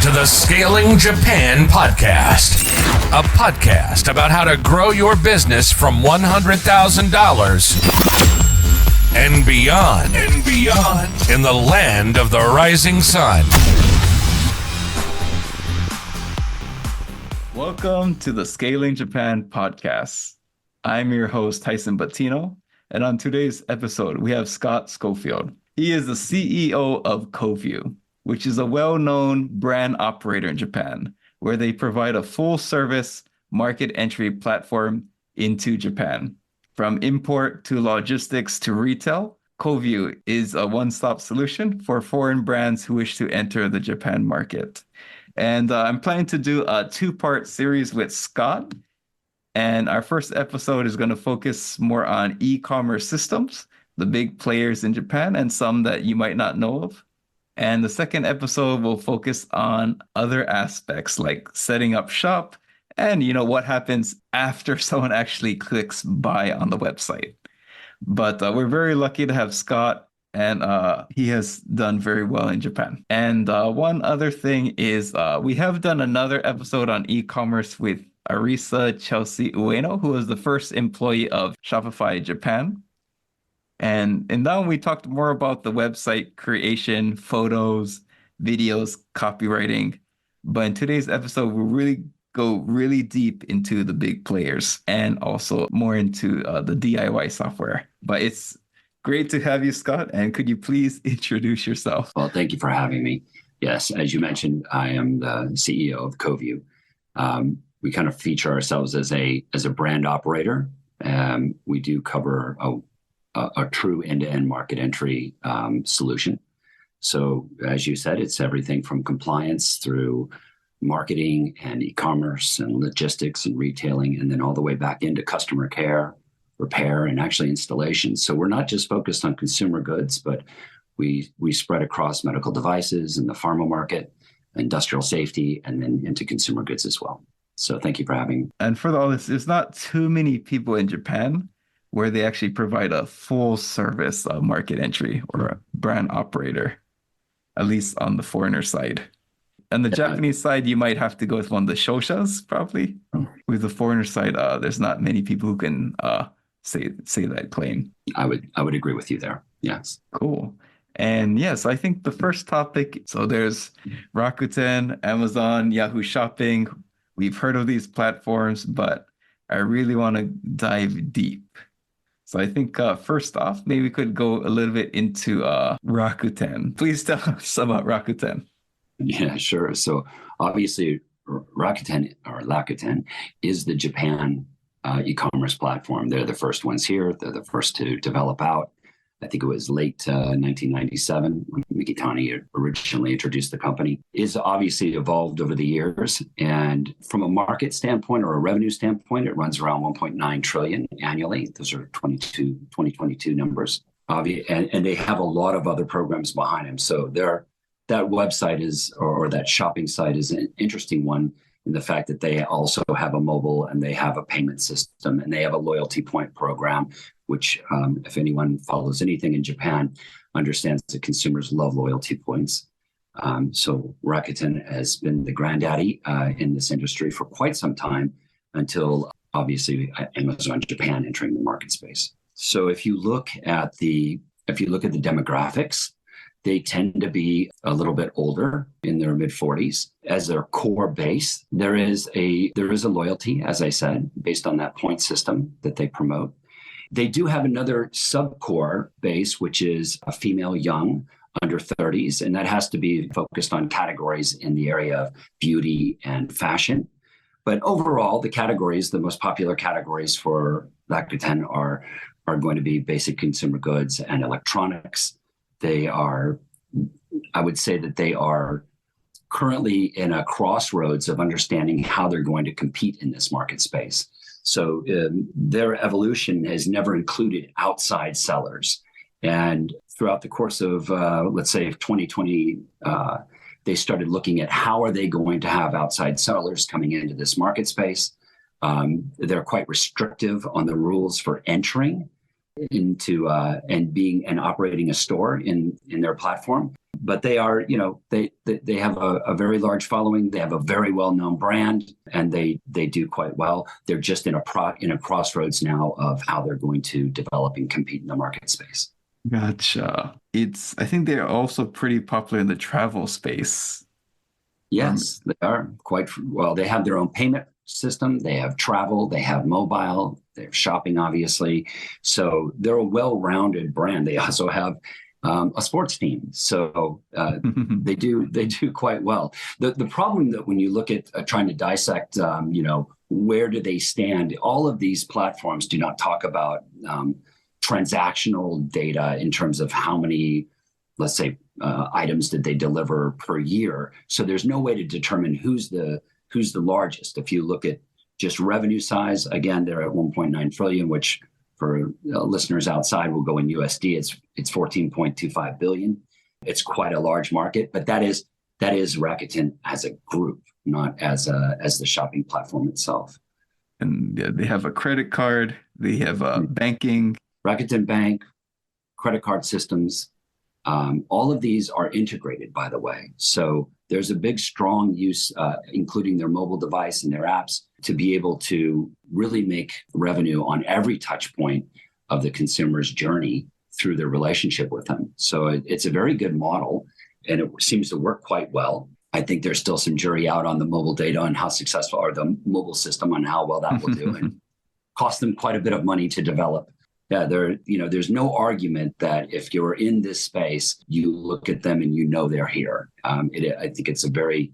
to the Scaling Japan podcast, a podcast about how to grow your business from $100,000 and beyond in the land of the rising sun. Welcome to the Scaling Japan podcast. I'm your host, Tyson Batino, and on today's episode, we have Scott Scofield. He is the CEO of COVUE, which is a well-known brand operator in Japan, where they provide a full-service market entry platform into Japan. From import to logistics to retail, COVUE is a one-stop solution for foreign brands who wish to enter the Japan market. And I'm planning to do a two-part series with Scott. And our first episode is going to focus more on e-commerce systems, the big players in Japan, and some that you might not know of. And the second episode will focus on other aspects like setting up shop and, what happens after someone actually clicks buy on the website. But we're very lucky to have Scott, and he has done very well in Japan. And one other thing is we have done another episode on e-commerce with Arisa Chelsea Ueno, who was the first employee of Shopify Japan. And in that one, we talked more about the website creation, photos, videos, copywriting. But in today's episode, we'll really go really deep into the big players and also more into the DIY software. But it's great to have you, Scott. And could you please introduce yourself? Well, thank you for having me. Yes, as you mentioned, I am the CEO of COVUE. We kind of feature ourselves as a brand operator. We do cover a true end-to-end market entry solution. So as you said, it's everything from compliance through marketing and e-commerce and logistics and retailing, and then all the way back into customer care, repair, and actually installation. So we're not just focused on consumer goods, but we spread across medical devices and the pharma market, industrial safety, and then into consumer goods as well. So thank you for having me. And for all this, there's not too many people in Japan where they actually provide a full service market entry or a brand operator, at least on the foreigner side. On the Japanese side, you might have to go with one of the shoshas, probably. With the foreigner side, there's not many people who can say that claim. I would agree with you there. Yes. Cool. And yes, I think the first topic, so there's Rakuten, Amazon, Yahoo Shopping. We've heard of these platforms, but I really want to dive deep. So I think first off, maybe we could go a little bit into Rakuten. Please tell us about Rakuten. Yeah, sure. So obviously, Rakuten is the Japan e-commerce platform. They're the first ones here. They're the first to develop out. I think it was late 1997 when Mikitani originally introduced the company. It's obviously evolved over the years. And from a market standpoint or a revenue standpoint, it runs around 1.9 trillion annually. Those are 2022 numbers. And they have a lot of other programs behind them. So that website or that shopping site is an interesting one in the fact that they also have a mobile and they have a payment system and they have a loyalty point program, which if anyone follows anything in Japan, understands that consumers love loyalty points. So Rakuten has been the granddaddy in this industry for quite some time until obviously Amazon Japan entering the market space. So if you look at the demographics, they tend to be a little bit older in their mid 40s as their core base. There is a loyalty, as I said, based on that point system that they promote. They do have another sub-core base, which is a female young under 30s, and that has to be focused on categories in the area of beauty and fashion. But overall, the most popular categories for Rakuten are going to be basic consumer goods and electronics. I would say that they are currently in a crossroads of understanding how they're going to compete in this market space. So their evolution has never included outside sellers. And throughout the course of, let's say, 2020, they started looking at how are they going to have outside sellers coming into this market space. They're quite restrictive on the rules for entering into and operating a store in their platform. but they are, they have a very large following. They have a very well-known brand, and they do quite well. They're just in a crossroads now of how they're going to develop and compete in the market space. Gotcha. I think they're also pretty popular in the travel space. Yes, they are quite well. They have their own payment system. They have travel. They have mobile. They have shopping, obviously. So they're a well-rounded brand. They also have a sports team. So they do quite well. The problem that when you look at trying to dissect, where do they stand? All of these platforms do not talk about transactional data in terms of how many, let's say, items did they deliver per year. So there's no way to determine who's the largest. If you look at just revenue size, again, they're at 1.9 trillion, which for listeners outside will go in USD. It's 14.25 billion. It's quite a large market, but that is Rakuten as a group, not as the shopping platform itself. And they have a credit card. They have banking. Rakuten Bank, credit card systems. All of these are integrated, by the way. So there's a big, strong use, including their mobile device and their apps, to be able to really make revenue on every touch point of the consumer's journey through their relationship with them. So it's a very good model, and it seems to work quite well. I think there's still some jury out on the mobile data and how successful, or the mobile system on how well that will do, and cost them quite a bit of money to develop. Yeah, there's no argument that if you're in this space, you look at them and they're here. I think it's a very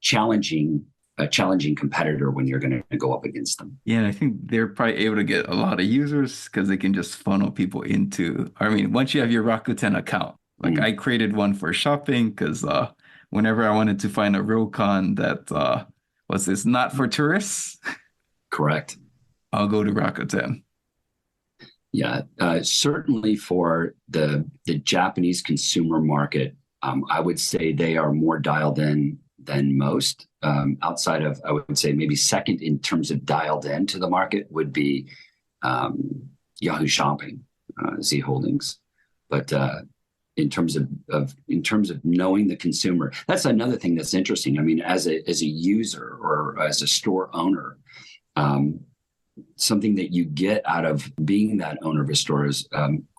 challenging competitor when you're going to go up against them. Yeah, and I think they're probably able to get a lot of users because they can just funnel people into. I mean, once you have your Rakuten account, like I created one for shopping because whenever I wanted to find a Rokon that was this not for tourists, correct, I'll go to Rakuten. Yeah, certainly for the Japanese consumer market, I would say they are more dialed in than most. Outside of, I would say maybe second in terms of dialed in to the market would be Yahoo Shopping, Z Holdings. But in terms of knowing the consumer, that's another thing that's interesting. I mean, as a user or as a store owner, something that you get out of being that owner of a store is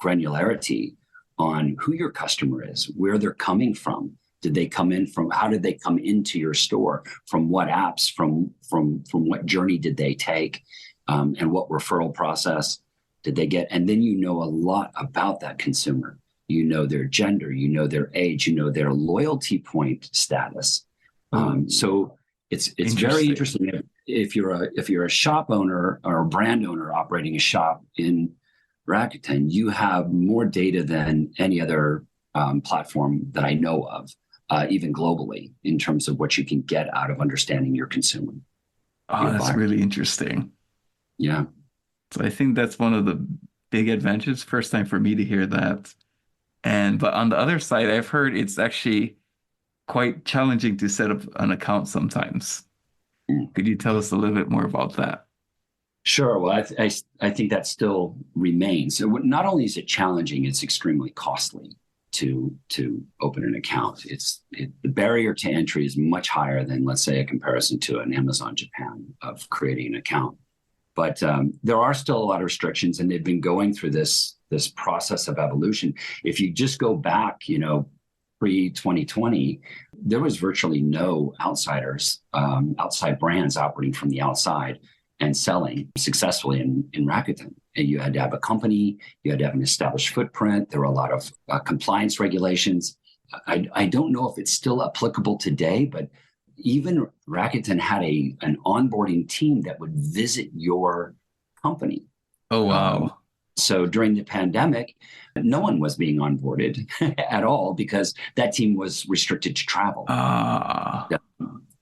granularity on who your customer is, where they're coming from. Did they come in from? How did they come into your store? From what apps? From what journey did they take? And what referral process did they get? And then you know a lot about that consumer. You know their gender. You know their age. You know their loyalty point status. So it's very interesting. If you're a shop owner or a brand owner operating a shop in Rakuten, you have more data than any other platform that I know of, even globally, in terms of what you can get out of understanding your consumer. Oh, that's really interesting. Yeah. So I think that's one of the big advantages. First time for me to hear that. But on the other side, I've heard it's actually quite challenging to set up an account sometimes. Could you tell us a little bit more about that? Sure. Well, I think that still remains. So not only is it challenging, it's extremely costly to open an account. The barrier to entry is much higher than, let's say, a comparison to an Amazon Japan of creating an account. But there are still a lot of restrictions, and they've been going through this process of evolution. If you just go back, pre-2020, there was virtually no outsiders, outside brands operating from the outside and selling successfully in Rakuten. And you had to have a company, you had to have an established footprint. There were a lot of compliance regulations. I don't know if it's still applicable today, but even Rakuten had an onboarding team that would visit your company. Oh, wow. So during the pandemic, no one was being onboarded at all because that team was restricted to travel.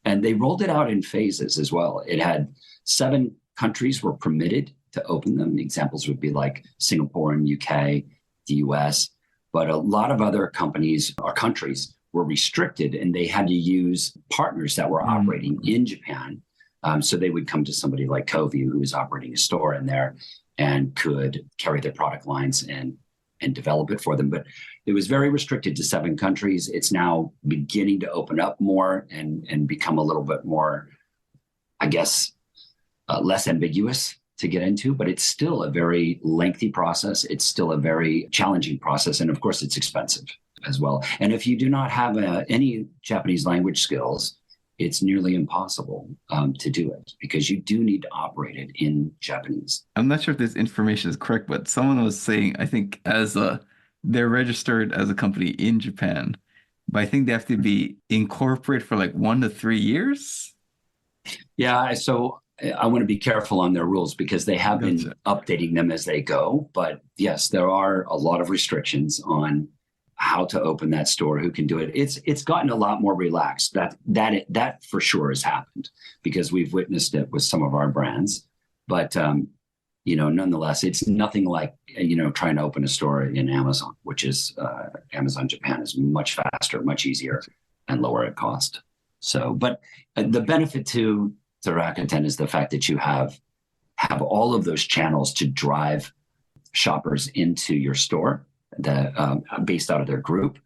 And they rolled it out in phases as well. It had 7 countries were permitted to open them. Examples would be like Singapore and UK, the US, but a lot of other companies or countries were restricted, and they had to use partners that were operating in Japan. So they would come to somebody like COVUE, who was operating a store in there and could carry their product lines and and develop it for them. But it was very restricted to 7 countries. It's now beginning to open up more and become a little bit more, I guess, less ambiguous to get into, but it's still a very lengthy process. It's still a very challenging process. And of course, it's expensive as well. And if you do not have any Japanese language skills, it's nearly impossible to do it because you do need to operate it in Japanese. I'm not sure if this information is correct, but someone was saying, I think they're registered as a company in Japan, but I think they have to be incorporated for like 1 to 3 years. Yeah, so I want to be careful on their rules because they have been updating them as they go. But yes, there are a lot of restrictions on how to open that store, who can do it. It's gotten a lot more relaxed. That for sure has happened because we've witnessed it with some of our brands. But nonetheless, it's nothing like trying to open a store in Amazon, which is Amazon Japan is much faster, much easier, and lower at cost. So, but the benefit to Rakuten is the fact that you have all of those channels to drive shoppers into your store that based out of their group.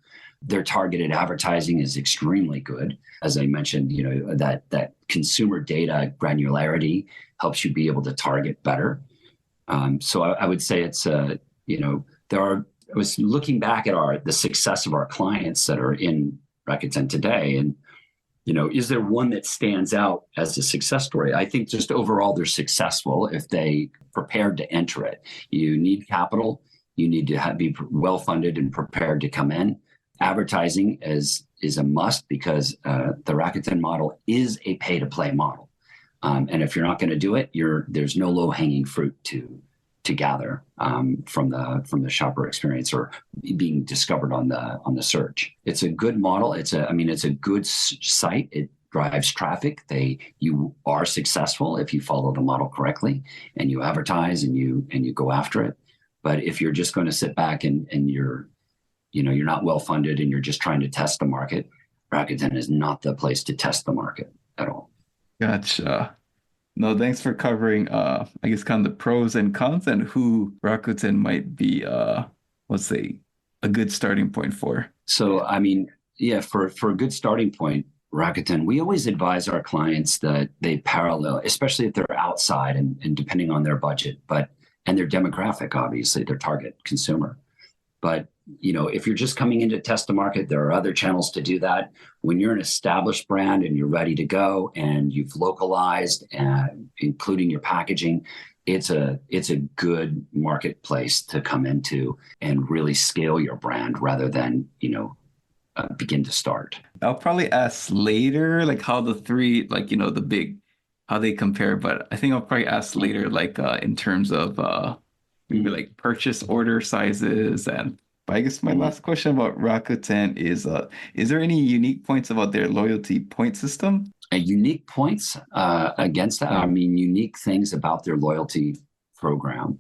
Their targeted advertising is extremely good. As I mentioned, that consumer data granularity helps you be able to target better. So I would say it's I was looking back at the success of our clients that are in Rakuten today, and is there one that stands out as a success story? I think just overall they're successful if they prepared to enter it. You need capital. You need to be well-funded and prepared to come in. Advertising is a must because the Rakuten model is a pay-to-play model. And if you're not going to do it, there's no low-hanging fruit to gather from the shopper experience or being discovered on the search. It's a good model. It's a good site. It drives traffic. You are successful if you follow the model correctly and you advertise and you go after it. But if you're just going to sit back and you're not well funded and you're just trying to test the market, Rakuten is not the place to test the market at all. Gotcha. No, thanks for covering, I guess, kind of the pros and cons and who Rakuten might be, let's say, a good starting point for. So, for a good starting point, Rakuten, we always advise our clients that they parallel, especially if they're outside and depending on their budget, and their demographic, obviously, their target consumer. But, if you're just coming in to test the market, there are other channels to do that. When you're an established brand and you're ready to go and you've localized, including your packaging, it's a good marketplace to come into and really scale your brand rather than, begin to start. I'll probably ask later, like how the three, the big, how they compare, but I think I'll probably ask later, in terms of maybe like purchase order sizes. But I guess my last question about Rakuten is there any unique points about their loyalty point system? Unique points against that? Unique things about their loyalty program.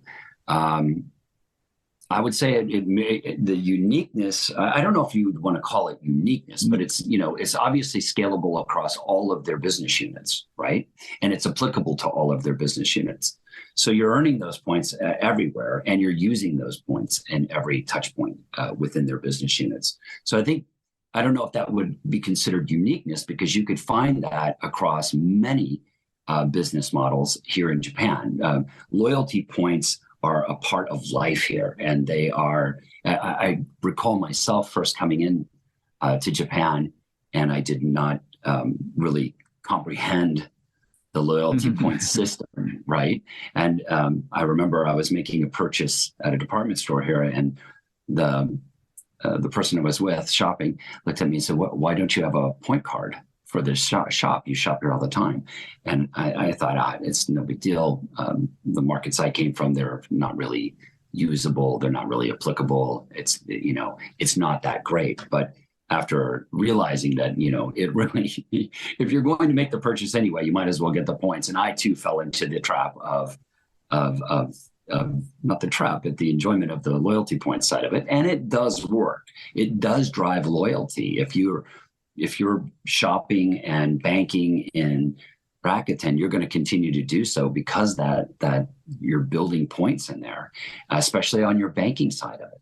I would say the uniqueness, I don't know if you would want to call it uniqueness, but it's obviously scalable across all of their business units, right? And it's applicable to all of their business units. So you're earning those points everywhere, and you're using those points in every touch point within their business units. So I don't know if that would be considered uniqueness because you could find that across many business models here in Japan. Loyalty points are a part of life here, and they are. I recall myself first coming in to Japan, and I did not really comprehend the loyalty point system, right? And I remember I was making a purchase at a department store here, and the person I was with shopping looked at me and said, "Why don't you have a point card for this shop? You shop here all the time." And I thought, it's no big deal. The markets I came from, they're not really usable. They're not really applicable. It's not that great. But after realizing that, it really, if you're going to make the purchase anyway, you might as well get the points. And I too fell into the trap of not the trap, but the enjoyment of the loyalty point side of it. And it does work. It does drive loyalty. If you're shopping and banking in Rakuten, you're going to continue to do so because that you're building points in there, especially on your banking side of it.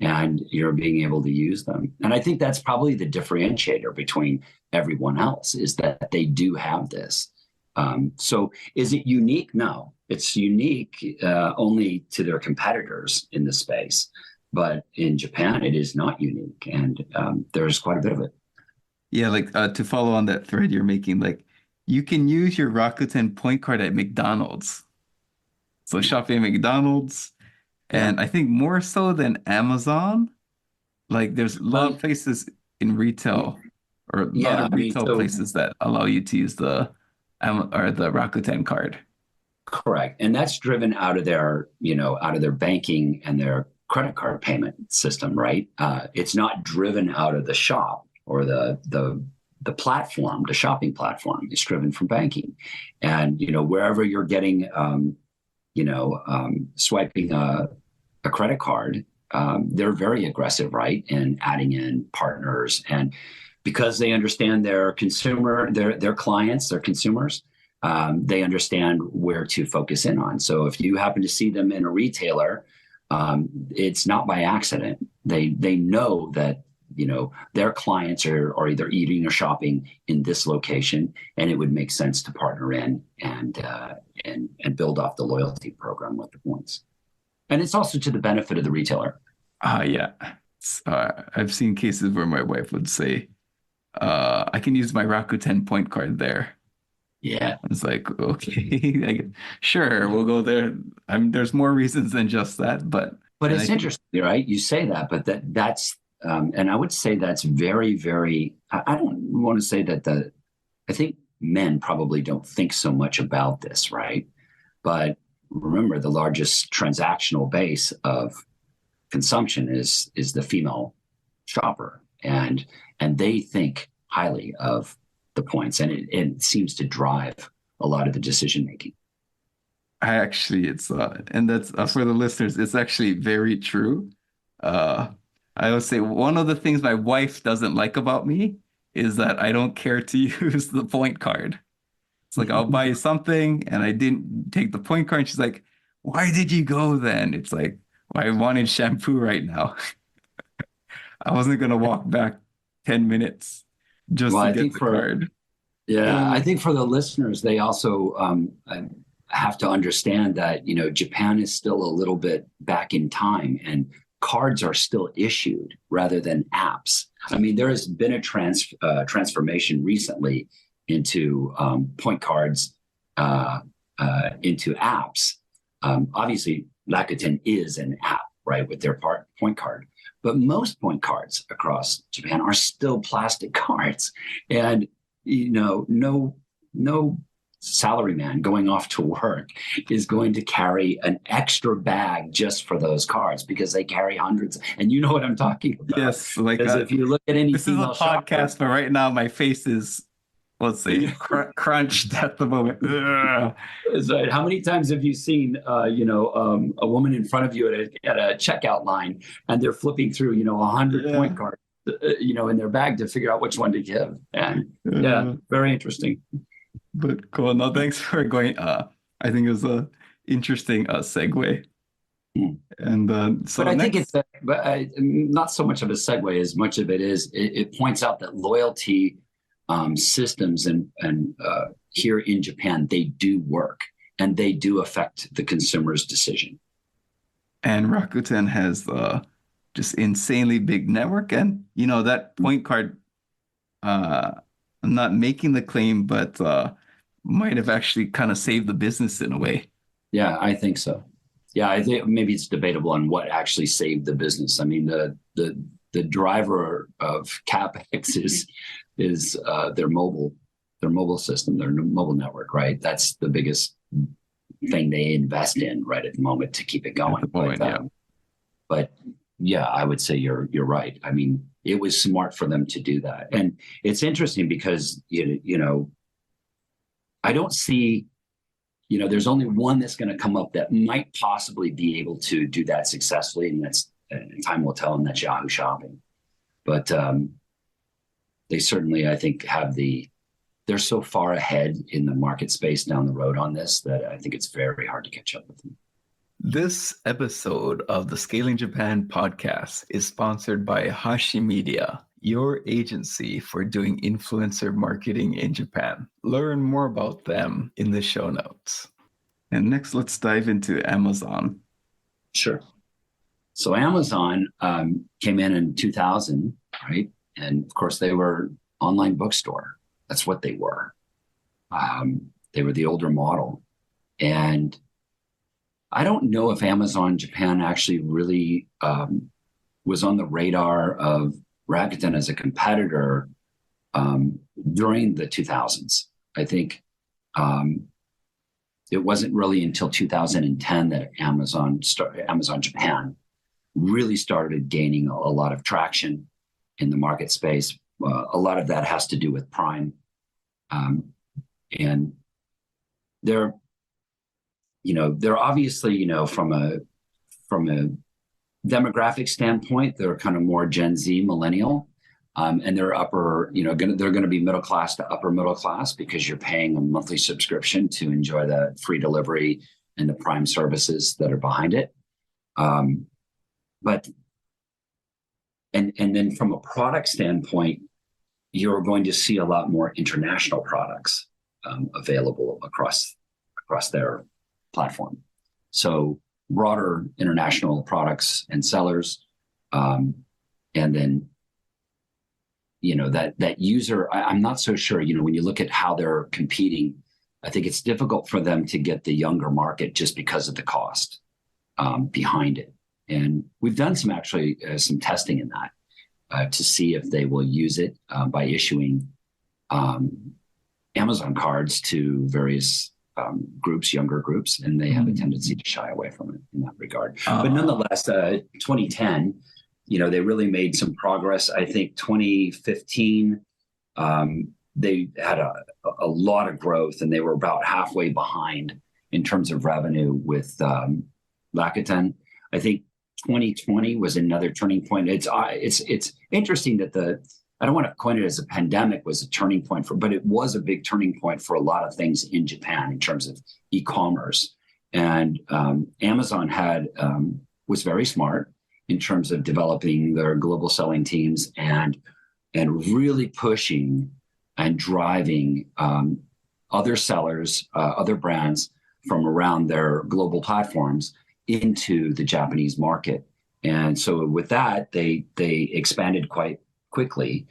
and you're being able to use them. And I think that's probably the differentiator between everyone else, is that they do have this. So is it unique? No, it's unique only to their competitors in the space. But in Japan, it is not unique, and there's quite a bit of it. Yeah, like to follow on that thread you're making, like you can use your Rakuten point card at McDonald's. So shopping at McDonald's, and I think more so than Amazon, like there's a lot of places in retail or a lot Yeah, of I mean, retail so places that allow you to use the or the Rakuten card. correct. And that's driven out of their, out of their banking and their credit card payment system, right? It's not driven out of the shop or the platform, the shopping platform. It's driven from banking. And, wherever you're getting, swiping a credit card, they're very aggressive, right? In adding in partners. And because they understand their clients, their consumers, they understand where to focus in on. So if you happen to see them in a retailer, it's not by accident. They know that their clients are either eating or shopping in this location, and it would make sense to partner in and build off the loyalty program with the points. And it's also to the benefit of the retailer. Yeah. I've seen cases where my wife would say, I can use my Rakuten point card there. Yeah. It's like, okay, like, sure, we'll go there. There's more reasons than just that, but it's interesting, right? You say that, but that's and I would say that's very, very. I don't want to say that I think men probably don't think so much about this, right? But remember, the largest transactional base of consumption is the female shopper, and they think highly of the points, and it seems to drive a lot of the decision making. It's and that's for the listeners, it's actually very true. I would say one of the things my wife doesn't like about me is that I don't care to use the point card. It's like I'll buy you something and I didn't take the point card. And she's like, "Why did you go then?" It's like, well, I wanted shampoo right now. I wasn't gonna walk back 10 minutes just to get the card. Yeah, I think for the listeners, they also have to understand that Japan is still a little bit back in time, and cards are still issued rather than apps. I mean, there has been a transformation recently into point cards into apps. Obviously, Rakuten is an app, right, with their point card. But most point cards across Japan are still plastic cards, and no salaryman going off to work is going to carry an extra bag just for those cards, because they carry hundreds. And you know what I'm talking about. Yes, like if you look at any this is a podcast, but right now my face is, let's say, crunched at the moment. That's right. How many times have you seen, a woman in front of you at a checkout line, and they're flipping through, 100 point cards, in their bag to figure out which one to give? And very interesting. But cool. No, thanks for going. I think it was a interesting segue. And so, but I think it's not so much of a segue as much of it is it points out that loyalty systems and here in Japan, they do work and they do affect the consumer's decision. And Rakuten has just insanely big network, and that point card. I'm not making the claim, but might have actually kind of saved the business in a way. Yeah, I think so. Yeah, I think maybe it's debatable on what actually saved the business. I mean, the driver of CapEx is their mobile system, their mobile network, right? That's the biggest thing they invest in right at the moment to keep it going. But yeah, I would say you're right. I mean, it was smart for them to do that. And it's interesting because, I don't see, there's only one that's going to come up that might possibly be able to do that successfully. And that's, time will tell, and that's Yahoo Shopping. But they certainly, I think, they're so far ahead in the market space down the road on this that I think it's very hard to catch up with them. This episode of the Scaling Japan podcast is sponsored by Hashi Media, your agency for doing influencer marketing in Japan. Learn more about them in the show notes. And next, let's dive into Amazon. Sure. So Amazon came in 2000, right? And of course, they were online bookstore. That's what they were. They were the older model. And I don't know if Amazon Japan actually really was on the radar of Rakuten as a competitor during the 2000s. I think it wasn't really until 2010 that Amazon Japan really started gaining a lot of traction in the market space. A lot of that has to do with Prime, and they're obviously, from a demographic standpoint, they're kind of more Gen Z millennial, and they're they're going to be middle class to upper middle class because you're paying a monthly subscription to enjoy the free delivery and the Prime services that are behind it. But then from a product standpoint, you're going to see a lot more international products available across their platform. So broader international products and sellers, and then that user. I'm not so sure. When you look at how they're competing, I think it's difficult for them to get the younger market just because of the cost behind it. And we've done some testing in that to see if they will use it by issuing Amazon cards to various younger groups, and they have a tendency to shy away from it in that regard. But nonetheless, 2010, they really made some progress. I think 2015, they had a lot of growth, and they were about halfway behind in terms of revenue with Rakuten. I think 2020 was another turning point. It's interesting that I don't want to coin it as a pandemic was a turning point but it was a big turning point for a lot of things in Japan in terms of e-commerce. And Amazon was very smart in terms of developing their global selling teams and really pushing and driving other sellers, other brands from around their global platforms into the Japanese market. And so with that, they expanded quite quickly,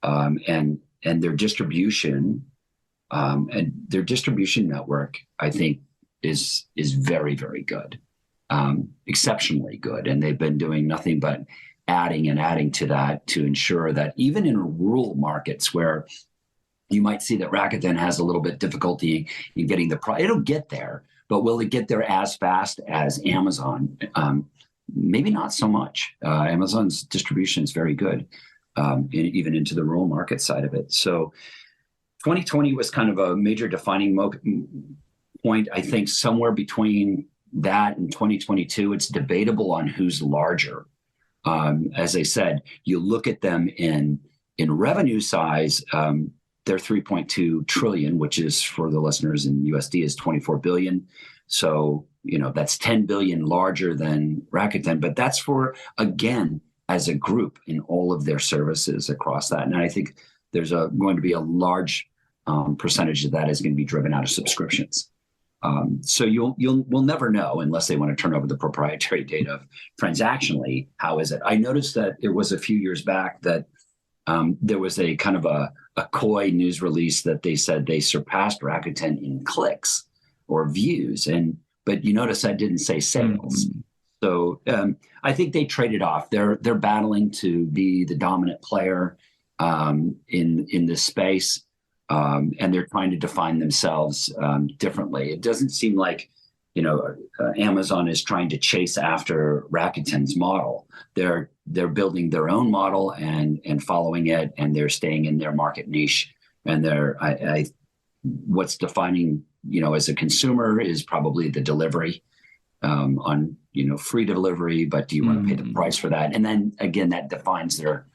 and their distribution network, I think, is very, very good, exceptionally good. And they've been doing nothing but adding to that to ensure that even in rural markets where you might see that Rakuten has a little bit difficulty in getting the price, it'll get there, but will it get there as fast as Amazon? Maybe not so much. Amazon's distribution is very good. Even into the rural market side of it. So 2020 was kind of a major defining point. I think somewhere between that and 2022, it's debatable on who's larger. As I said, you look at them in revenue size, they're 3.2 trillion, which is, for the listeners in USD, is 24 billion. So, that's 10 billion larger than Rakuten, but that's for, again, as a group in all of their services across that. And I think there's going to be a large percentage of that is going to be driven out of subscriptions. So we'll never know unless they want to turn over the proprietary data of transactionally, how is it? I noticed that it was a few years back that there was a kind of a coy news release that they said they surpassed Rakuten in clicks or views. But you notice that didn't say sales. Mm-hmm. So I think they traded off. They're battling to be the dominant player in this space, and they're trying to define themselves differently. It doesn't seem like Amazon is trying to chase after Rakuten's model. They're building their own model and following it, and they're staying in their market niche. And what's defining as a consumer is probably the delivery. On free delivery, but do you want to pay the price for that? And then again, that defines their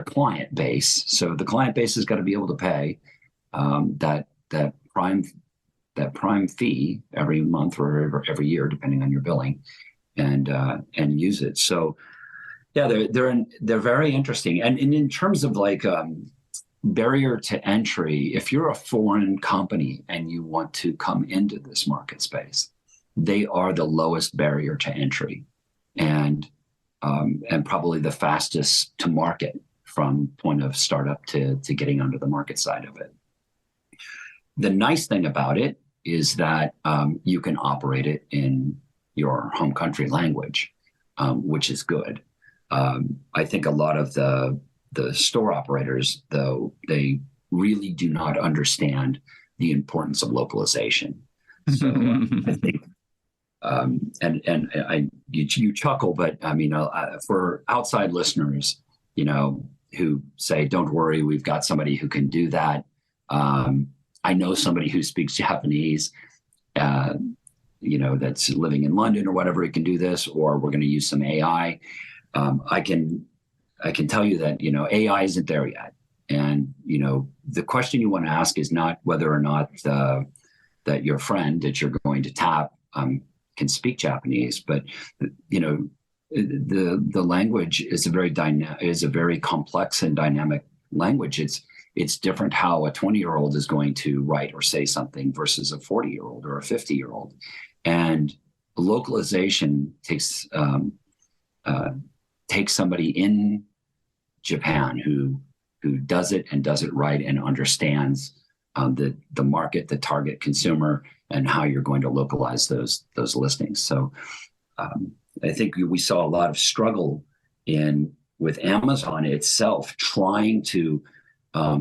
client base. So the client base has got to be able to pay that Prime fee every month or every year, depending on your billing, and use it. So yeah, they're very interesting. And in terms of like barrier to entry, if you're a foreign company and you want to come into this market space, they are the lowest barrier to entry, and probably the fastest to market from point of startup to getting onto the market side of it. The nice thing about it is that you can operate it in your home country language, which is good. I think a lot of the store operators, though, they really do not understand the importance of localization. So I think, you chuckle, but I mean, for outside listeners, who say, "Don't worry, we've got somebody who can do that." I know somebody who speaks Japanese, that's living in London or whatever, it can do this, or we're going to use some AI. I can tell you that, AI isn't there yet. And, the question you want to ask is not whether or not that your friend that you're going to tap can speak Japanese, but, the language is a very complex and dynamic language. It's different how a 20-year-old is going to write or say something versus a 40-year-old or a 50-year-old. And localization takes somebody in Japan who does it and does it right and understands the market, the target consumer, and how you're going to localize those listings. So I think we saw a lot of struggle with Amazon itself trying to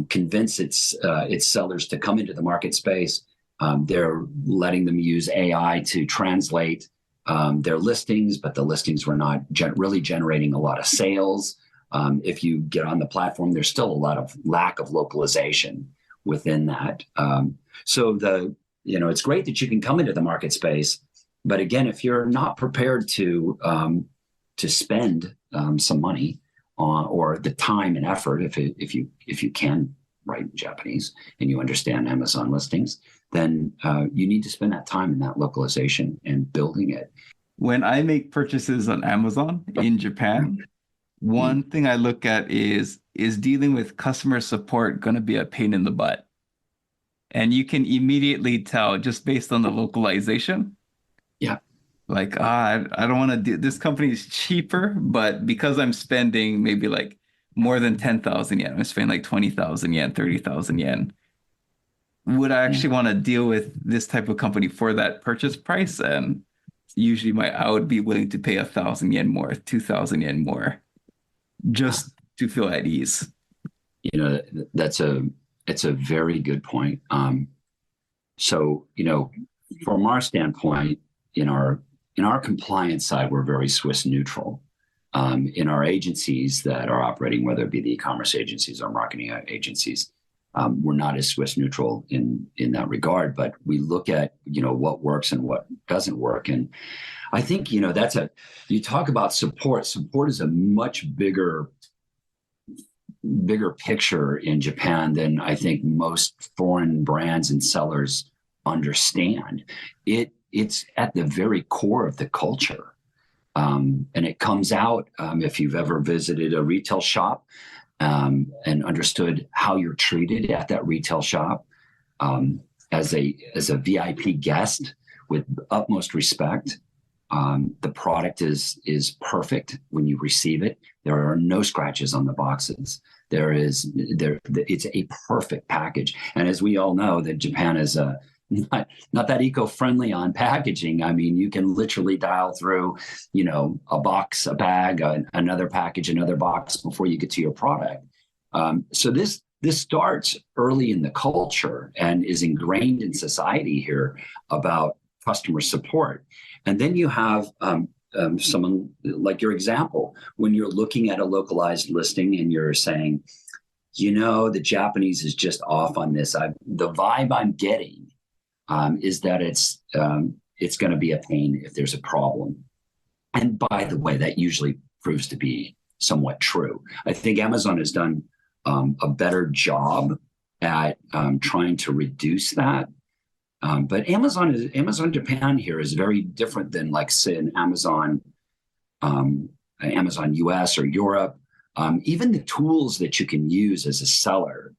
convince its sellers to come into the market space. They're letting them use AI to translate their listings, but the listings were not really generating a lot of sales. If you get on the platform, there's still a lot of lack of localization within that. So it's great that you can come into the market space, but again, if you're not prepared to spend some money or the time and effort, if you can write Japanese and you understand Amazon listings, then you need to spend that time in that localization and building it. When I make purchases on Amazon in Japan, one thing I look at is dealing with customer support going to be a pain in the butt? And you can immediately tell just based on the localization. Yeah. Like, I don't want to do this. Company is cheaper, but because I'm spending maybe like more than 10,000 yen, I'm spending like 20,000 yen, 30,000 yen. Would I actually want to deal with this type of company for that purchase price? And usually I would be willing to pay 1,000 yen more, 2,000 yen more, just to feel at ease. It's a very good point. So, from our standpoint, in our compliance side, we're very Swiss neutral. In our agencies that are operating, whether it be the e-commerce agencies or marketing agencies, we're not as Swiss neutral in that regard, but we look at, what works and what doesn't work. And I think, you talk about support. Support is a much bigger picture in Japan than I think most foreign brands and sellers understand. It's at the very core of the culture. And it comes out if you've ever visited a retail shop and understood how you're treated at that retail shop as a VIP guest with utmost respect. The product is perfect when you receive it. There are no scratches on the boxes. It's a perfect package. And as we all know, that Japan is not that eco-friendly on packaging. I mean, you can literally dial through, a box, a bag, another package, another box before you get to your product. So this starts early in the culture and is ingrained in society here about customer support. And then you have someone like your example, when you're looking at a localized listing and you're saying, the Japanese is just off on this. The vibe I'm getting is that it's going to be a pain if there's a problem. And by the way, that usually proves to be somewhat true. I think Amazon has done a better job at trying to reduce that. But Amazon Japan here is very different than like say an Amazon US or Europe. Even the tools that you can use as a seller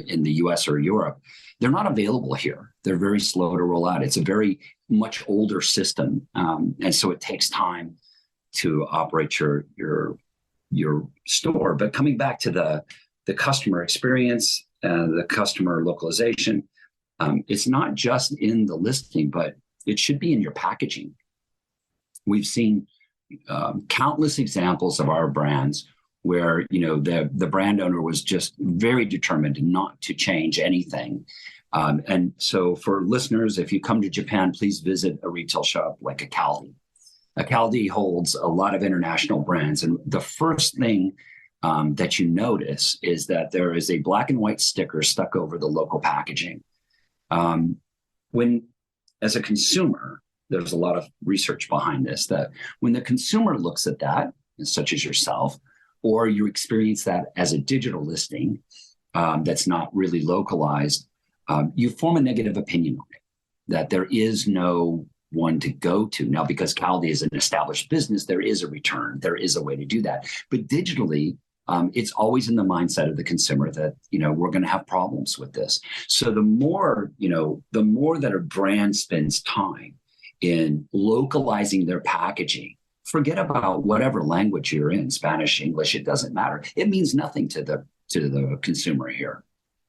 in the US or Europe, they're not available here. They're very slow to roll out. It's a very much older system. And so it takes time to operate your store. But coming back to the customer experience, the customer localization, it's not just in the listing, but it should be in your packaging. We've seen countless examples of our brands where the brand owner was just very determined not to change anything. And so for listeners, if you come to Japan, please visit a retail shop like a Caldi. A Caldi holds a lot of international brands. And the first thing that you notice is that there is a black and white sticker stuck over the local packaging. When, as a consumer, there's a lot of research behind this, that when the consumer looks at that, such as yourself, or you experience that as a digital listing that's not really localized, you form a negative opinion on it, that there is no one to go to. Now, because Caldi is an established business, there is a return, there is a way to do that. But digitally, it's always in the mindset of the consumer that, we're going to have problems with this. So the more that a brand spends time in localizing their packaging, forget about whatever language you're in, Spanish, English, it doesn't matter. It means nothing to the consumer here.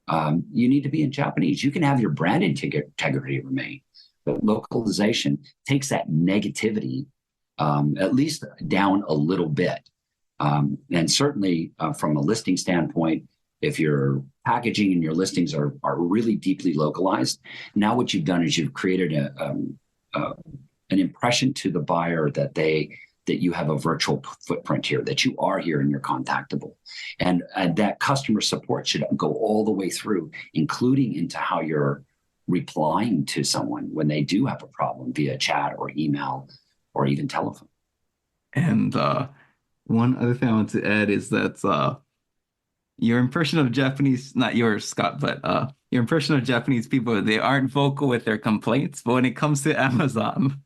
You need to be in Japanese. You can have your brand integrity remain, but localization takes that negativity at least down a little bit. And certainly from a listing standpoint, if your packaging and your listings are really deeply localized, now what you've done is you've created an impression to the buyer that you have a virtual footprint here, that you are here and you're contactable. And that customer support should go all the way through, including into how you're replying to someone when they do have a problem via chat or email or even telephone. And one other thing I want to add is that your impression of Japanese, not yours, Scott, but your impression of Japanese people, they aren't vocal with their complaints, but when it comes to Amazon,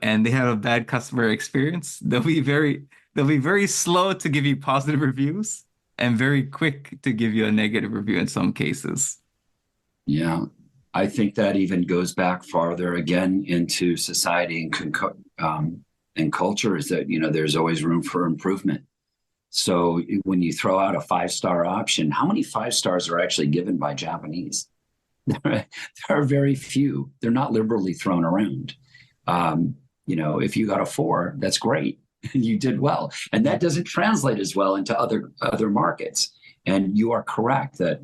and they have a bad customer experience, they'll be very slow to give you positive reviews and very quick to give you a negative review in some cases. Yeah, I think that even goes back farther again into society and culture, is that there's always room for improvement. So when you throw out a 5-star option, how many 5 stars are actually given by Japanese? There are very few. They're not liberally thrown around. If you got a 4, that's great. You did well. And that doesn't translate as well into other markets. And you are correct that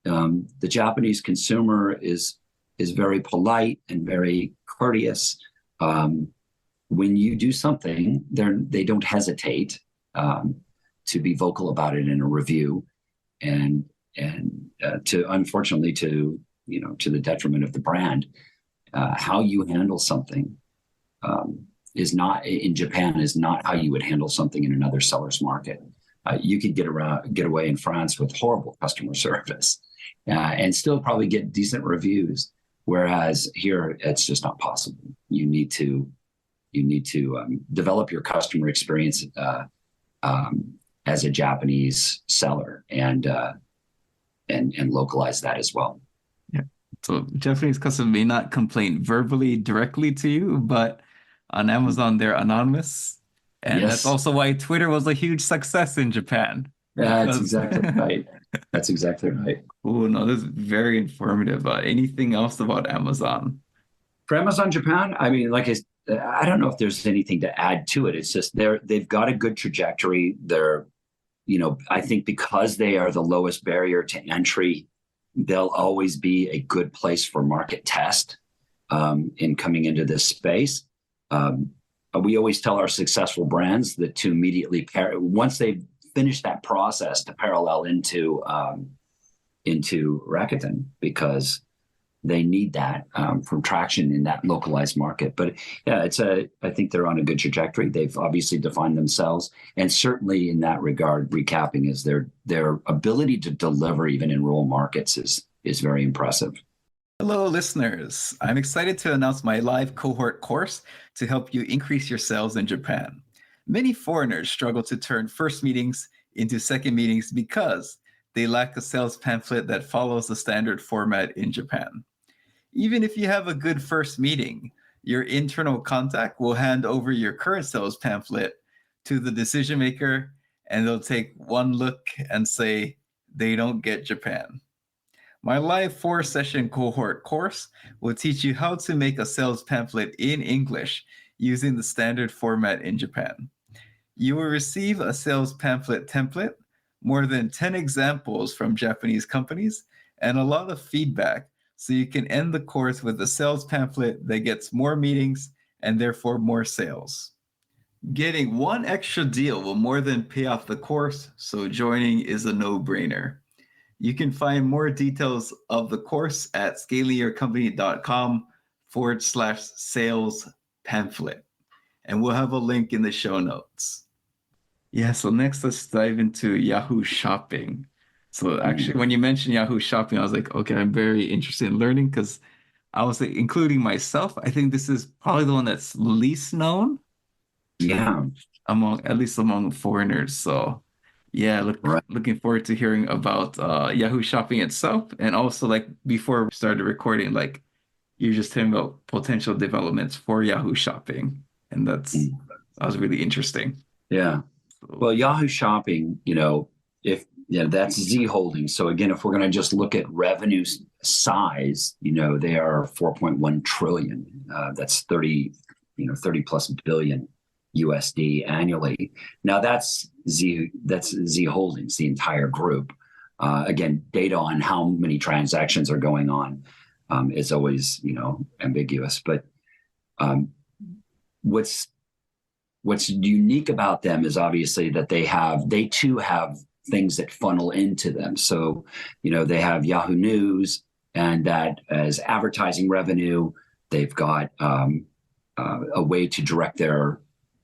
the Japanese consumer is very polite and very courteous. When you do something, they don't hesitate to be vocal about it in a review, and unfortunately to the detriment of the brand. How you handle something is not in Japan is not how you would handle something in another seller's market. You could get away in France with horrible customer service and still probably get decent reviews, whereas here it's just not possible. You need to develop your customer experience as a Japanese seller and localize that as well. Yeah. So Japanese customers may not complain verbally directly to you, but on Amazon they're anonymous. And Yes. That's also why Twitter was a huge success in Japan. That's exactly right. That's exactly right. Oh, no, this is very informative. Anything else about Amazon? For Amazon Japan, I mean, I don't know if there's anything to add to it. It's just they've got a good trajectory. They're, I think because they are the lowest barrier to entry, they'll always be a good place for market test in coming into this space. We always tell our successful brands that to immediately once they've finished that process, to parallel into Rakuten, because they need that from traction in that localized market. But yeah, I think they're on a good trajectory. They've obviously defined themselves, and certainly in that regard, recapping is their ability to deliver even in rural markets is very impressive. Hello, listeners. I'm excited to announce my live cohort course to help you increase your sales in Japan. Many foreigners struggle to turn first meetings into second meetings because they lack a sales pamphlet that follows the standard format in Japan. Even if you have a good first meeting, your internal contact will hand over your current sales pamphlet to the decision maker, and they'll take one look and say, they don't get Japan. My live 4-session cohort course will teach you how to make a sales pamphlet in English using the standard format in Japan. You will receive a sales pamphlet template, more than 10 examples from Japanese companies, and a lot of feedback so you can end the course with a sales pamphlet that gets more meetings and therefore more sales. Getting one extra deal will more than pay off the course, so joining is a no-brainer. You can find more details of the course at scalingyourcompany.com/sales pamphlet. And we'll have a link in the show notes. Yeah, so next let's dive into Yahoo Shopping. So actually, when you mentioned Yahoo Shopping, I was like, okay, I'm very interested in learning because I was like, including myself, I think this is probably the one that's least known. Yeah. At least among foreigners. So yeah, looking forward to hearing about Yahoo Shopping itself. And also like before we started recording, like you're just telling about potential developments for Yahoo Shopping. And that was really interesting. Yeah. Well, Yahoo Shopping, that's Z Holdings. So again, if we're going to just look at revenue size, they are 4.1 trillion. That's 30 plus billion USD annually. Now that's Z Holdings, the entire group. Again, data on how many transactions are going on is always, ambiguous. But what's unique about them is obviously that they too have things that funnel into them. So, they have Yahoo News, and that as advertising revenue, they've got a way to direct their,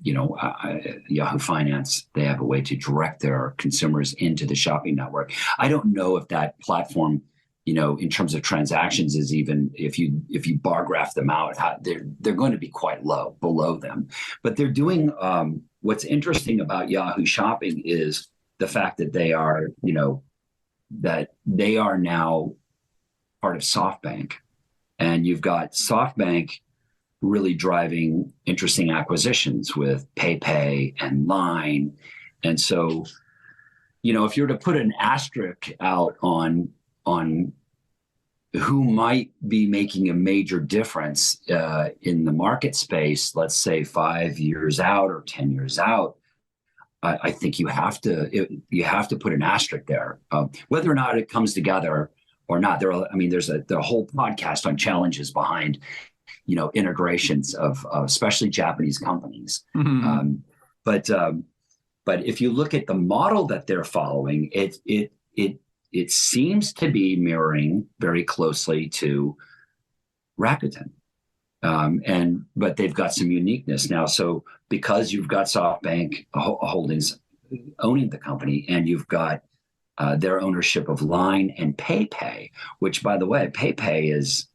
Yahoo Finance, they have a way to direct their consumers into the shopping network. I don't know if that platform, in terms of transactions is even, if you bar graph them out, they're going to be quite low below them. But they're doing, what's interesting about Yahoo Shopping is the fact that they are, that they are now part of SoftBank. And you've got SoftBank really driving interesting acquisitions with PayPay and Line. And so, if you were to put an asterisk out on who might be making a major difference in the market space, let's say 5 years out or 10 years out, I think you have to put an asterisk there. Whether or not it comes together or not, there's a whole podcast on challenges behind, integrations of especially Japanese companies. Mm-hmm. But if you look at the model that they're following, it seems to be mirroring very closely to Rakuten. But they've got some uniqueness now. So because you've got SoftBank Holdings owning the company, and you've got their ownership of Line and PayPay, which, by the way, PayPay is,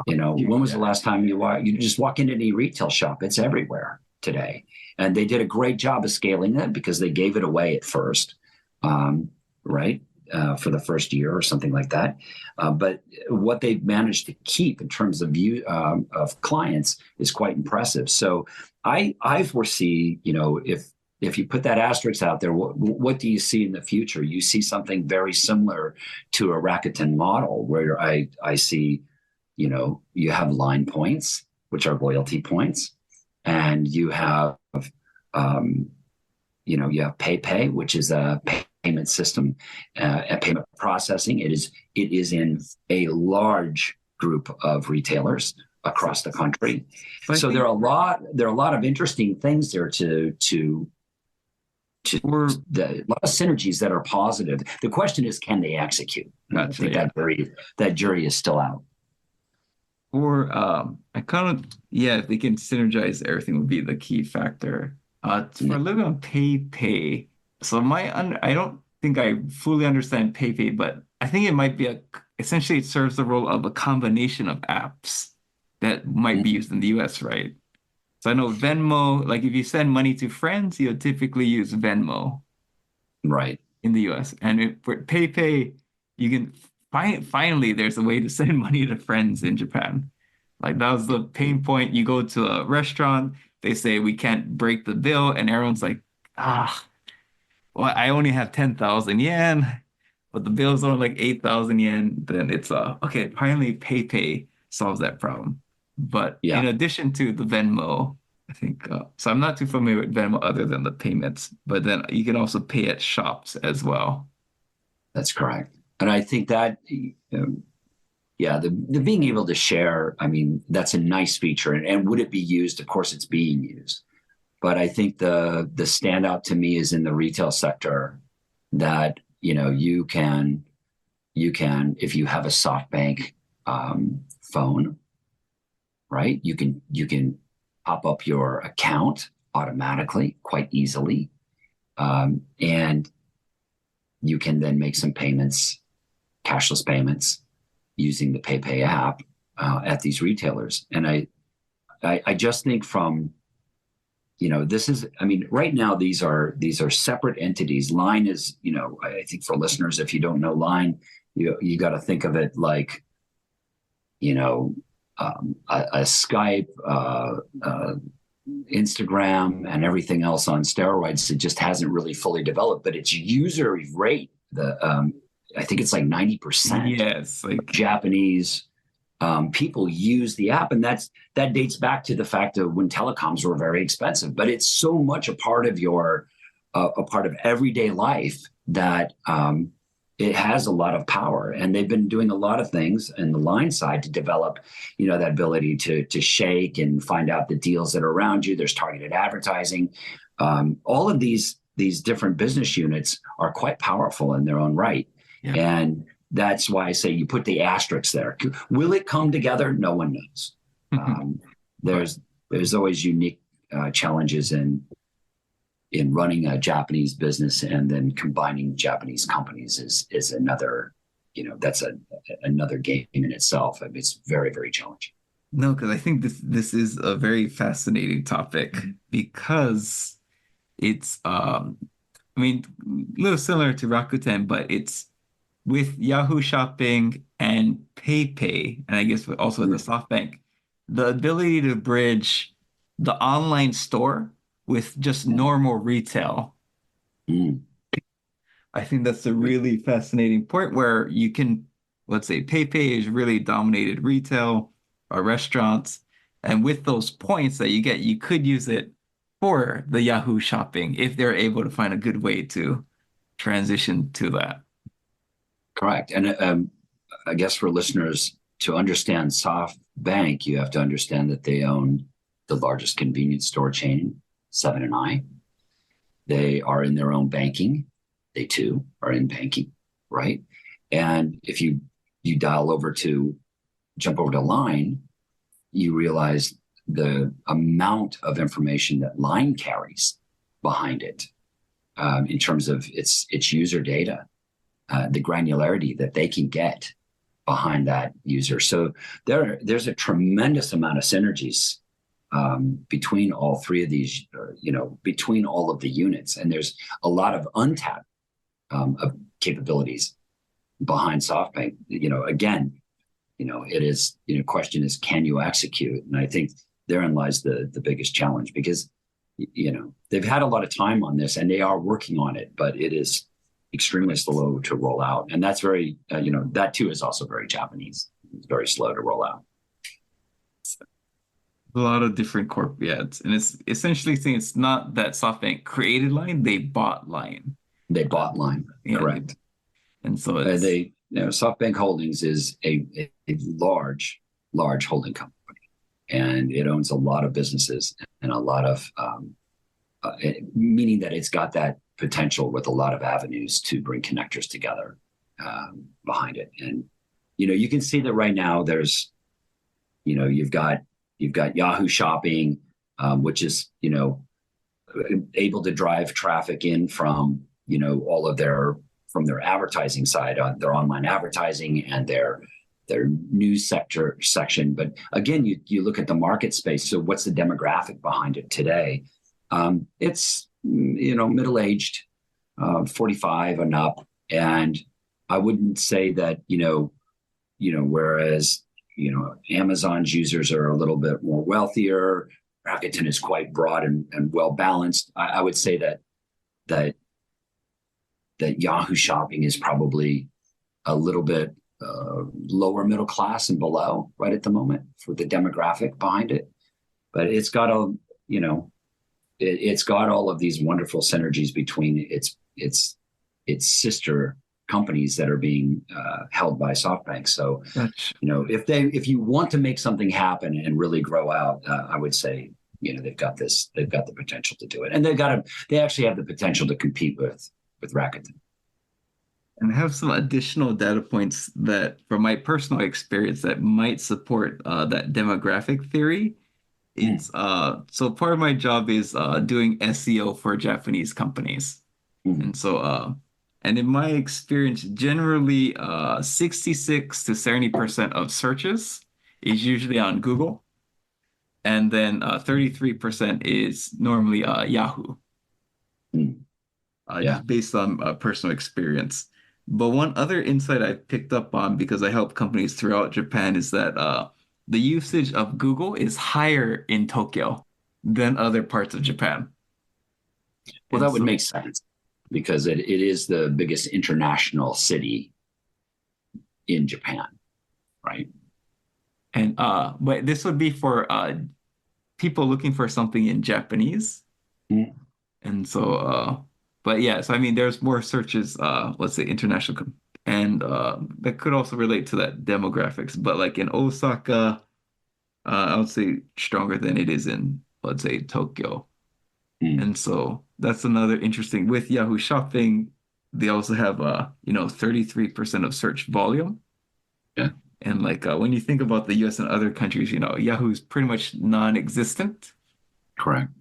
when was the last time you just walk into any retail shop? It's everywhere today. And they did a great job of scaling that because they gave it away at first, right? For the first year or something like that. But what they've managed to keep in terms of of clients is quite impressive. So I foresee, if you put that asterisk out there, what do you see in the future? You see something very similar to a Rakuten model where I see, you have line points, which are loyalty points, and you have, you have PayPay, which is a payment system, payment processing. It is in a large group of retailers across the country. So there are a lot of interesting things there a lot of synergies that are positive. The question is, can they execute? I think that jury is still out. Or if they can synergize, everything would be the key factor. For living on PayPay, so I don't think I fully understand PayPay, but I think it might be essentially it serves the role of a combination of apps that might be Mhm. used in the US, right? So I know Venmo, like if you send money to friends, you'll typically use Venmo Right. in the US. And for PayPay, you can finally there's a way to send money to friends in Japan. Like that was the pain point. You go to a restaurant, they say we can't break the bill, and everyone's like, ah, well, I only have 10,000 yen, but the bill's only like 8,000 yen. Then it's okay, finally PayPay solves that problem. But in Yeah, addition to the Venmo, I think so I'm not too familiar with Venmo other than the payments, but then you can also pay at shops as well. that's correct. And I think that, um, yeah, the being able to share, I mean, that's a nice feature. And would it be used? Of course, it's being used. But I think the standout to me is in the retail sector that, you can if you have a SoftBank phone, right? You can pop up your account automatically quite easily, and you can then make some payments, cashless payments, using the PayPay app at these retailers. And I just think from this is, I mean, right now these are separate entities. Line is, I think for listeners, if you don't know Line, you got to think of it like, you know, a Skype, Instagram, and everything else on steroids. It just hasn't really fully developed, but its user rate, I think it's like 90% Yes, like Japanese people use the app, and that dates back to the fact of when telecoms were very expensive. But it's so much a part of a part of everyday life that it has a lot of power. And they've been doing a lot of things in the Line side to develop, that ability to shake and find out the deals that are around you. There's targeted advertising. All of these different business units are quite powerful in their own right, yeah. and that's why I say you put the asterisk there. Will it come together? No one knows. There's always unique challenges in running a Japanese business, and then combining Japanese companies is another, that's another game in itself. I mean, it's very, very challenging. No, because I think this is a very fascinating topic because it's I mean a little similar to Rakuten, but it's with Yahoo Shopping and PayPay, and I guess also the SoftBank, the ability to bridge the online store with just normal retail. Mm. I think that's a really fascinating point where you can, let's say, PayPay is really dominated retail or restaurants, and with those points that you get, you could use it for the Yahoo Shopping if they're able to find a good way to transition to that. Correct. And I guess for listeners to understand SoftBank, you have to understand that they own the largest convenience store chain, Seven and I. They are in their own banking. They too are in banking, right? And if you jump over to Line, you realize the amount of information that Line carries behind it, in terms of its user data, the granularity that they can get behind that user. So there's a tremendous amount of synergies between all three of these, between all of the units. And there's a lot of untapped of capabilities behind SoftBank. Again, it is, question is, can you execute? And I think therein lies the biggest challenge, because, they've had a lot of time on this and they are working on it, but it is extremely slow to roll out. And that's very, that too is also very Japanese. It's very slow to roll out. A lot of different corp ads, and it's essentially saying it's not that SoftBank created Line, they bought Line. They bought Line, correct. And so it's SoftBank Holdings is a large holding company, and it owns a lot of businesses and a lot of, meaning that it's got that potential with a lot of avenues to bring connectors together behind it. And, you can see that right now there's, you've got Yahoo Shopping, which is, able to drive traffic in from, all of their from their advertising side, on their online advertising and their news sector section. But again, you look at the market space. So what's the demographic behind it today? It's middle-aged, 45 and up, and I wouldn't say that whereas Amazon's users are a little bit more wealthier. Rakuten is quite broad and well balanced. I would say that Yahoo Shopping is probably a little bit lower middle class and below right at the moment for the demographic behind it. But it's got it's got all of these wonderful synergies between its sister companies that are being held by SoftBank. So, if you want to make something happen and really grow out, I would say, they've got the potential to do it, and they actually have the potential to compete with Rakuten. And I have some additional data points that, from my personal experience, that might support that demographic theory. It's so part of my job is doing SEO for Japanese companies, and so. And in my experience, generally 66 to 70% of searches is usually on Google. And then 33% is normally Yahoo. Just based on personal experience. But one other insight I picked up on, because I help companies throughout Japan, is that the usage of Google is higher in Tokyo than other parts of Japan. Well, that would make sense, because it is the biggest international city in Japan, right? And but this would be for people looking for something in Japanese. And so but yeah, so I mean there's more searches, let's say international, and that could also relate to that demographics. But like in Osaka, I would say stronger than it is in, let's say, Tokyo. And so that's another interesting, with Yahoo Shopping, they also have 33% of search volume. Yeah. And like when you think about the US and other countries, Yahoo is pretty much non-existent. Correct.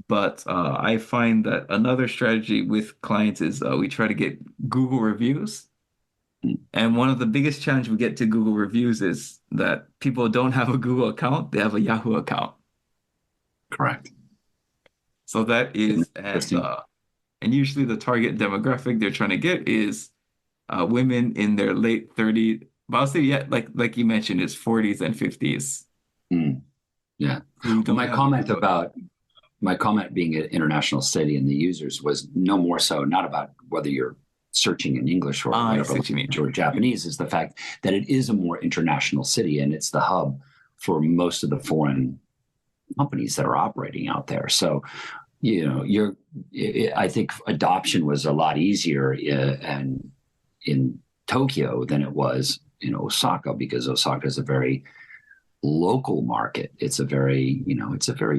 But I find that another strategy with clients is we try to get Google reviews. And one of the biggest challenge we get to Google reviews is that people don't have a Google account, they have a Yahoo account. Correct. So that is, and usually the target demographic they're trying to get is women in their late 30s, but I'll say, like you mentioned, is 40s and 50s. Yeah. My comment being an international city and the users was no more so not about whether you're searching in English or whatever or Japanese, is the fact that it is a more international city and it's the hub for most of the foreign companies that are operating out there. So, I think adoption was a lot easier in Tokyo than it was in Osaka, because Osaka is a very local market. It's a very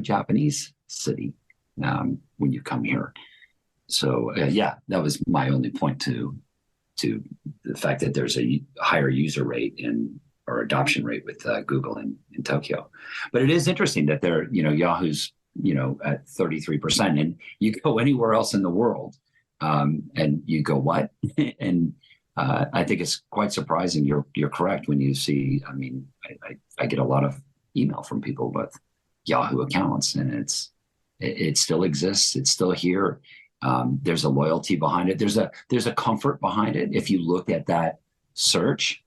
Japanese city when you come here. So that was my only point to the fact that there's a higher user rate or adoption rate with Google in Tokyo. But it is interesting that Yahoo's at 33%, and you go anywhere else in the world and you go, what? And I think it's quite surprising. You're correct when you see, I mean, I get a lot of email from people with Yahoo accounts, and it still exists. It's still here. There's a loyalty behind it. There's a comfort behind it. If you look at that search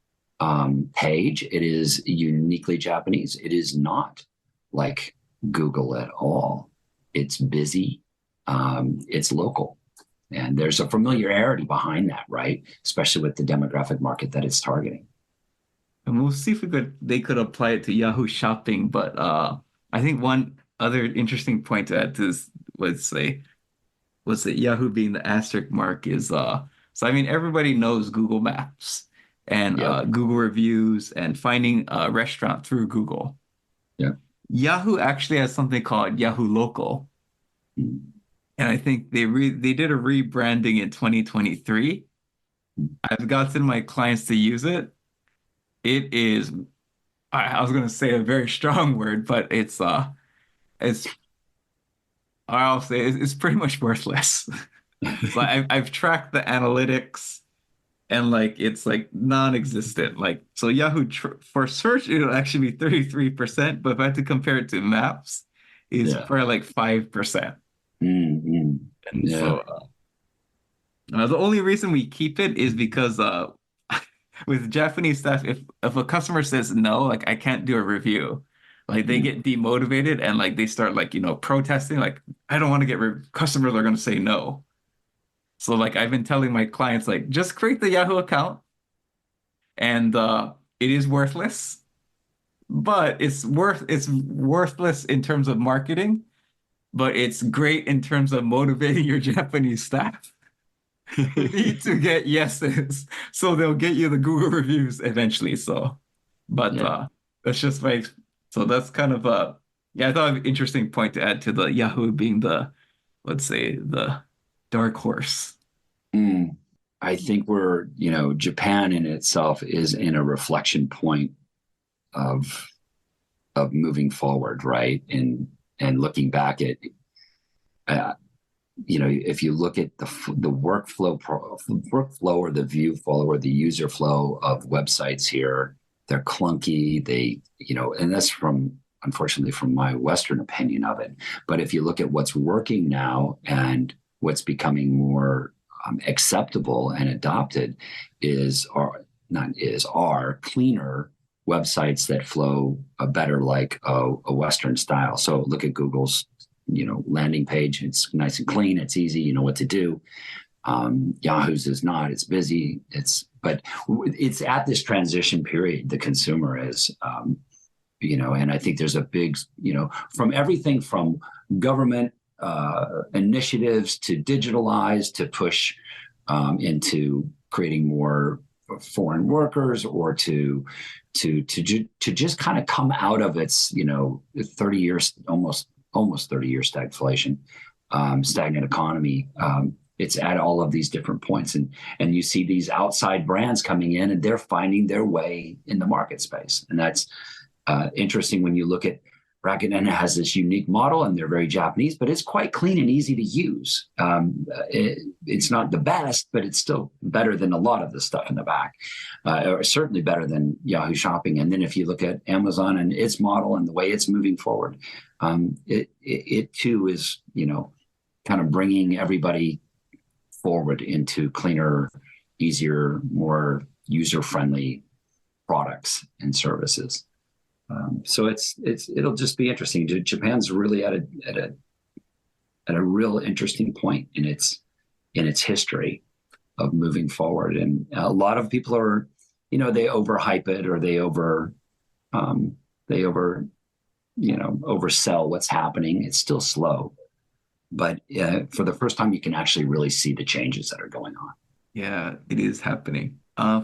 page, it is uniquely Japanese. It is not like Google at all. It's busy. It's local. And there's a familiarity behind that, right? Especially with the demographic market that it's targeting. And we'll see if they could apply it to Yahoo Shopping. But I think one other interesting point to add to this was that Yahoo being the asterisk mark is so I mean everybody knows Google Maps and Google reviews and finding a restaurant through Google. Yeah. Yahoo actually has something called Yahoo Local. And I think they did a rebranding in 2023. I've gotten my clients to use it. It is, I was going to say a very strong word, but I'll say it's pretty much worthless. So I've tracked the analytics, and like it's like non-existent. Like so Yahoo for search it'll actually be 33%, but if I had to compare it to maps, it's Yeah. probably like 5%. Mm-hmm. And Yeah. so the only reason we keep it is because with Japanese staff, if a customer says no, like I can't do a review, like they Mm. get demotivated and like they start like protesting, like I don't want to get customers are going to say no. So like I've been telling my clients like just create the Yahoo account and it is worthless, but it's worthless in terms of marketing, but it's great in terms of motivating your Japanese staff. You need to get yeses, so they'll get you the Google reviews eventually. So, but Yeah. that's just my so that's kind of yeah, I thought an interesting point to add to the Yahoo being the let's say the dark horse. Mm. I think Japan in itself is in a reflection point of moving forward, right? And looking back at, uh, if you look at the workflow or the view flow or the user flow of websites here, they're clunky. And that's unfortunately from my Western opinion of it. But if you look at what's working now and what's becoming more acceptable and adopted are cleaner websites that flow better like a Western style. So look at Google's landing page. It's nice and clean. It's easy. You know what to do. Yahoo's is not. It's busy. But it's at this transition period. The consumer is, and I think there's a big, from everything from government initiatives to digitalize to push into creating more foreign workers or to just kind of come out of its 30 years almost 30 year stagflation, stagnant economy. It's at all of these different points, and you see these outside brands coming in, and they're finding their way in the market space, and that's interesting when you look at Rakuten has this unique model, and they're very Japanese, but it's quite clean and easy to use. It's not the best, but it's still better than a lot of the stuff in the back, or certainly better than Yahoo Shopping. And then if you look at Amazon and its model and the way it's moving forward, it too is, kind of bringing everybody forward into cleaner, easier, more user-friendly products and services. So it'll just be interesting. Japan's really at a real interesting point in its history of moving forward, and a lot of people are, they overhype it or they oversell what's happening. It's still slow, but for the first time, you can actually really see the changes that are going on. Yeah, it is happening.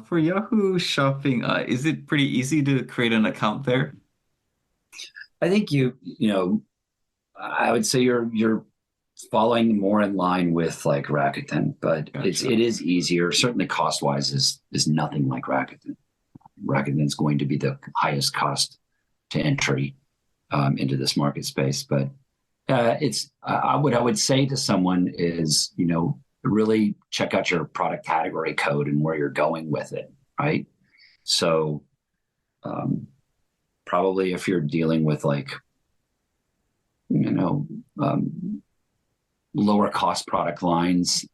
For Yahoo Shopping, is it pretty easy to create an account there? I think I would say you're following more in line with like Rakuten, but Gotcha. it is easier. Certainly, cost wise, is nothing like Rakuten. Rakuten is going to be the highest cost to entry into this market space, but it's what I would say to someone is really check out your product category code and where you're going with it, right? So probably if you're dealing with like, lower cost product lines,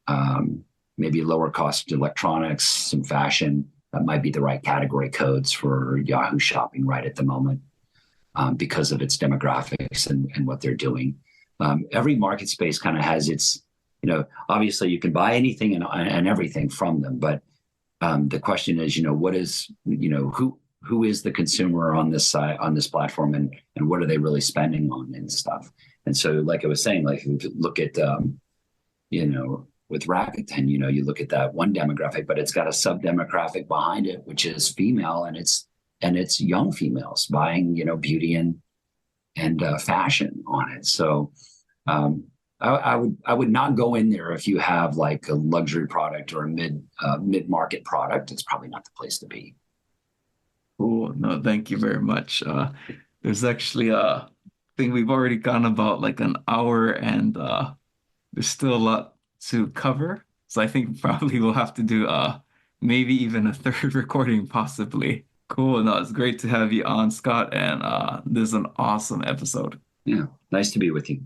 maybe lower cost electronics, some fashion, that might be the right category codes for Yahoo Shopping right at the moment because of its demographics and what they're doing. Every market space kind of has its, obviously you can buy anything and everything from them, but the question is, what is, who is the consumer on this side, on this platform, and what are they really spending on and stuff? And so, like I was saying, like if you look at, with Rakuten, you look at that one demographic, but it's got a sub demographic behind it, which is female, and it's young females buying, beauty and fashion on it. So I would not go in there if you have like a luxury product or a mid market product. It's probably not the place to be. Cool. No, thank you very much. There's actually a thing we've already gone about like an hour, and there's still a lot to cover. So I think probably we'll have to do maybe even a third recording, possibly. Cool. No, it's great to have you on, Scott, and this is an awesome episode. Yeah, nice to be with you.